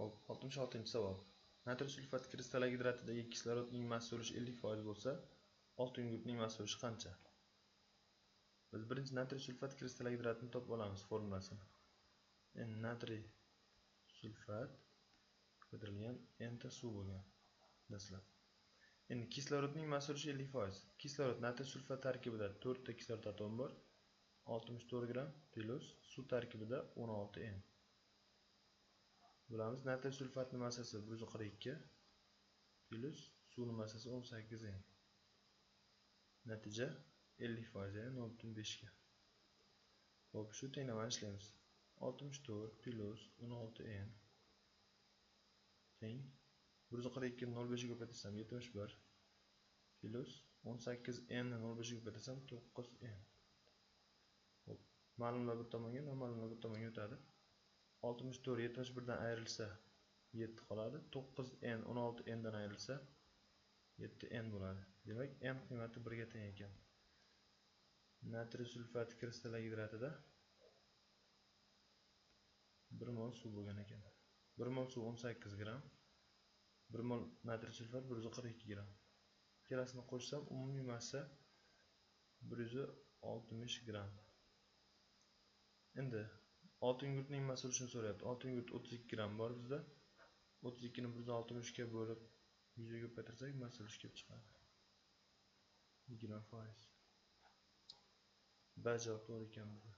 Hop, 66-savol. Natriy sulfat kristallak gidratidagi kislorodning massa ulushi 50% bo'lsa, oltin gurtning massa ulushi qancha? Biz birinchi natriy sulfat kristallak gidratini topib olamiz formulasini. Natriy sulfat ko'tarilgan n ta suv bo'lgan. Dastlab. Endi kislorodning massa ulushi 50%. Kislorod natriy sulfat tarkibida 4 ta kislorod atomi bor. 64 gram plus suv tarkibida 16 n. Bilamiz, natriy sulfatning massasi 142 plus suvning massasi 18 n. Natija 50%, ya'ni 0.5 ga. Xo'p, shu tenglamani ishlaymiz. 64 plus 16 n teng 142 ni 0.5 ga ko'paytirsam 71 plus 18 n ni 0.5 ga ko'paytirsam 9 n. Xo'p, ma'lumlar bir tomonga, noma'lumlar bir tomonga o'tadi. 64 71 dan ayrilsa 7 qoladi. 9n 16n dan ayrilsa 7n bo'ladi. Demak, n qiymati 1 ga teng ekan. Natriy sulfat kristallak gidratida 1 mol suv bo'lgan ekan. 1 mol suv 18 gram. 1 mol natriy sulfat 142 gram. Ikkalasini qo'shsam umumiy massa 160 gram. Endi oltin gurtning massa ulushini so'rayapti. Oltin gurt 32 gram bor bizda. 32 ni 160 ga bo'lib 100 ga ko'paytirsak massa ulushi kelib chiqadi. 20%. B javob to'g'ri ekan bizda.